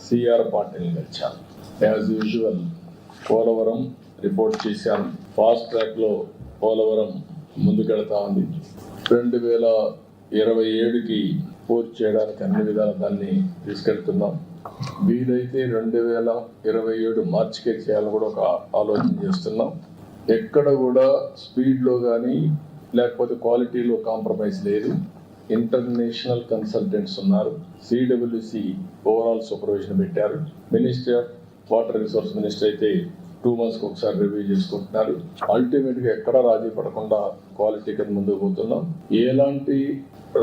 CR Patil వచ్చాను. As usual Polavaram report చేశాను. Fast ట్రాక్లో పోలవరం ముందుకెళ్తా ఉంది. 2027కి పూర్తి చేయడానికి అన్ని విధాలు దాన్ని తీసుకెళ్తున్నాం. వీలైతే 2027 మార్చికే చేయాలని కూడా ఒక ఆలోచన చేస్తున్నాం. ఎక్కడ కూడా స్పీడ్లో కానీ లేకపోతే క్వాలిటీలో కాంప్రమైజ్ లేదు. ఇంటర్నేషనల్ కన్సల్టెంట్స్ ఉన్నారు. సిడబ్ల్యూసి ఓవరాల్ సూపర్విజన్ పెట్టారు. Ministry of water resource minister అయితే 2 monthsకి ఒకసారి రివ్యూ చేసుకుంటున్నారు. అల్టిమేట్గా ఎక్కడ రాజీ పడకుండా క్వాలిటీ కింద ముందుకు పోతున్నాం. ఎలాంటి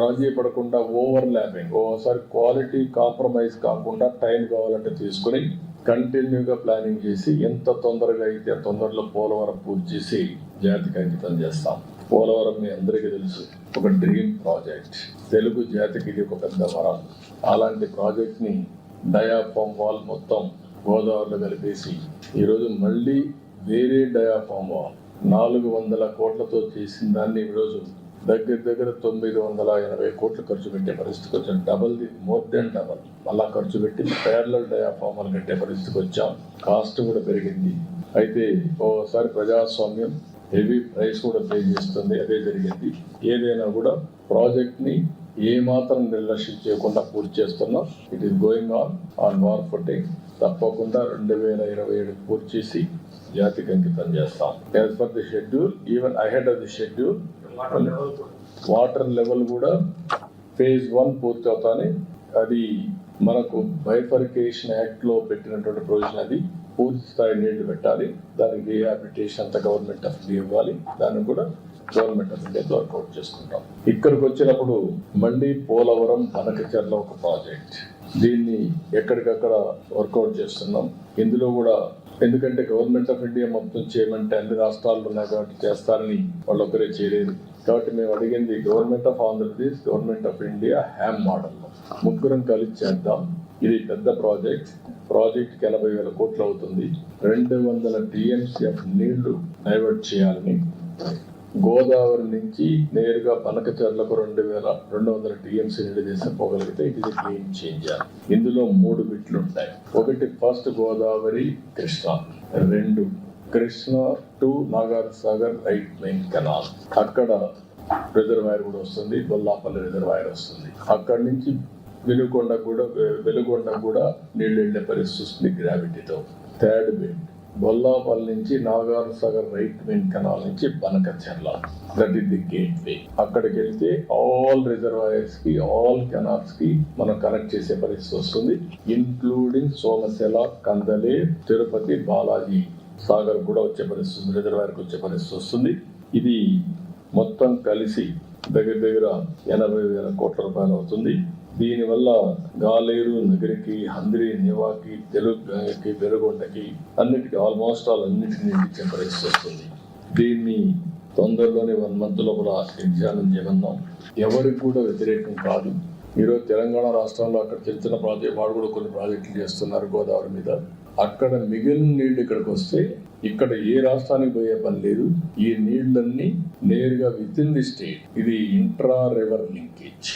రాజీ పడకుండా ఓవర్ ల్యాపింగ్, ఓసారి క్వాలిటీ కాంప్రమైజ్ కాకుండా టైం కావాలంటే తీసుకుని కంటిన్యూగా ప్లానింగ్ చేసి ఎంత తొందరగా అయితే తొందరలో పోలవరం పూర్తి చేసి జాతికి అంకితం చేస్తాం. పోలవరం మీ అందరికీ తెలుసు, ఒక డ్రీమ్ ప్రాజెక్ట్. తెలుగు జాతికి ఇది ఒక పెద్ద వరం. అలాంటి ప్రాజెక్ట్ని డయాఫామ్ వాల్ మొత్తం గోదావరిలో కలిపేసి ఈరోజు మళ్ళీ వేరే డయాఫామ్ వాల్ 400 కోట్లతో చేసిన దాన్ని ఈరోజు దగ్గర 980 కోట్లు ఖర్చు పెట్టే పరిస్థితికి వచ్చాం. మోర్ దెన్ డబల్ అలా ఖర్చు పెట్టి ప్యారలల్ డయాఫామ్ వాల్ కట్టే పరిస్థితికి వచ్చాం. కాస్ట్ కూడా పెరిగింది. అయితే ఓసారి ప్రజాస్వామ్యం హెవీ ప్రైస్ కూడా పే చేస్తుంది. అదే జరిగింది. ఏదైనా కూడా ప్రాజెక్ట్ని ఏమాత్రం నిర్లక్ష్యం చేయకుండా పూర్తి చేస్తున్నాం. It is going on war footing. తప్పకుండా 2027 పూర్తి చేసి జాతికి అంకితం చేస్తాం. As per the schedule, even ahead of the schedule, water level కూడా phase 1 పూర్తి అవుతానే. అది మనకు బైఫర్కేషన్ యాక్ట్లో పెట్టినటువంటి ప్రొవిజన్. అది పూర్తి స్థాయి నీళ్లు పెట్టాలి. దానికి రీహాబిలిటేషన్ అంతా గవర్నమెంట్ ఆఫ్ ఇండియా ఇవ్వాలి. దాన్ని కూడా గవర్నమెంట్ ఆఫ్ ఇండియాతో వర్కౌట్ చేసుకుంటాం. ఇక్కడికి వచ్చినప్పుడు మళ్ళీ పోలవరం బనకచెర్ల ఒక ప్రాజెక్ట్. దీన్ని ఎక్కడికక్కడ వర్కౌట్ చేస్తున్నాం. ఇందులో కూడా ఎందుకంటే గవర్నమెంట్ ఆఫ్ ఇండియా మొత్తం చేయమంటే అన్ని రాష్ట్రాలు ఉన్నాయి కాబట్టి చేస్తారని వాళ్ళు ఒక్కరే చేయలేదు. కాబట్టి మేము అడిగింది government of Andhra Pradesh, government of India HAM మోడల్లో ముగ్గురం కలిసి చేద్దాం. ఇది పెద్ద ప్రాజెక్ట్కి 80,000 కోట్లు అవుతుంది. 200 TMCF నీళ్లు డైవర్ట్ చేయాలని, గోదావరి నుంచి నేరుగా బనకచెర్లకు 200 TMC నీళ్లు తీసుకుపోగలిగితే ఇట్ ఇస్ క్లీన్ చేంజర్. ఇందులో 3 బిట్లు ఉంటాయి. ఒకటి first Godavari Krishna, 2 Krishna to Nagarjunasagar right main canal. అక్కడ రిజర్వాయర్ కూడా వస్తుంది, బొల్లాపల్లి రిజర్వాయర్ వస్తుంది. అక్కడి నుంచి వెలుగొండ కూడా నీళ్ళు వెళ్ళే పరిస్థితి వస్తుంది గ్రావిటీతో. థర్డ్ బిట్ బొల్లాపల్లి నుంచి నాగార్జునసాగర్ రైట్ మెయిన్ కెనాల్ నుంచి Banakacherla, that is the gateway. అక్కడికి వెళ్తే ఆల్ రిజర్వాయర్స్ కి, ఆల్ కెనాల్స్ కి మనం కనెక్ట్ చేసే పరిస్థితి వస్తుంది. ఇన్క్లూడింగ్ సోమశిల, కందలే, తిరుపతి, బాలాజీ సాగర్ కూడా వచ్చే పరిస్థితి, రిజర్వాయర్కి వచ్చే పరిస్థితి వస్తుంది. ఇది మొత్తం కలిసి దగ్గర 80,000 కోట్ల రూపాయలు అవుతుంది. దీనివల్ల గాలేరు నగరికి, హంద్రి నివాకి, తెలుగుకి, వెలుగొండకి అన్నిటికీ అన్నిటిని ఇచ్చే పరిస్థితి వస్తుంది. దీన్ని తొందరలోనే 1 month లోపల ఎగ్జామిన్ చేయమన్నాం. ఎవరికి కూడా వ్యతిరేకం కాదు. ఈరోజు తెలంగాణ రాష్ట్రంలో అక్కడ చిన్న ప్రాజెక్ట్, వాడు కూడా కొన్ని ప్రాజెక్టులు చేస్తున్నారు గోదావరి మీద. అక్కడ మిగిలిన నీళ్లు ఇక్కడికి వస్తే ఇక్కడ ఏ రాష్ట్రానికి పోయే పని లేదు. ఈ నీళ్లన్నీ నేరుగా విత్ ఇన్ ది స్టేట్. ఇది intra river linkage,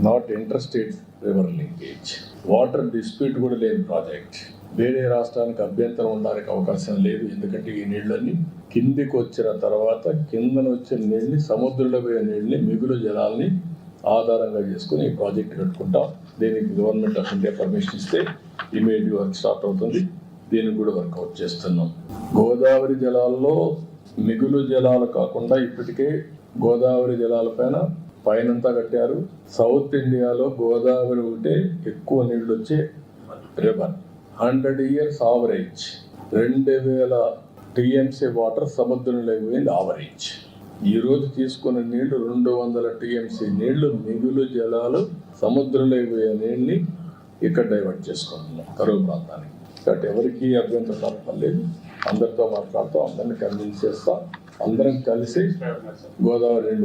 not inter state river linkage. Water dispute కూడా లేని ప్రాజెక్ట్. వేరే రాష్ట్రానికి అభ్యంతరం ఉండడానికి అవకాశం లేదు. ఎందుకంటే ఈ నీళ్ళని కిందికి వచ్చిన తర్వాత కిందన వచ్చిన నీళ్ళని, సముద్రంలో పోయే నీళ్ళని, మిగులు జలాల్ని ఆధారంగా చేసుకుని ఈ ప్రాజెక్ట్ కట్టుకుంటాం. దీనికి గవర్నమెంట్ ఆఫ్ ఇండియా పర్మిషన్ ఇస్తే ఇమీడియట్ వర్క్ స్టార్ట్ అవుతుంది. దీనికి కూడా వర్కౌట్ చేస్తున్నాం. గోదావరి జలాల్లో మిగులు జలాలు కాకుండా ఇప్పటికే గోదావరి జలాల పైనంతా కట్టారు. సౌత్ ఇండియాలో గోదావరి ఒకటే ఎక్కువ నీళ్ళు వచ్చే river. 100 years average 2000 TMC water సముద్రంలో పోయింది ఆవరేజ్. ఈరోజు తీసుకున్న నీళ్లు 200 TMC నీళ్లు, మిగులు జలాలు సముద్రంలో పోయే నీళ్ళని ఇక్కడ డైవర్ట్ చేసుకుంటున్నాం కరువు ప్రాంతానికి. కాబట్టి ఎవరికి అభ్యంతరం పర్లేదు. అందరితో మాట్లాడుతూ అందరినీ కన్విన్స్ చేస్తాం. అందరం కలిసి గోదావరి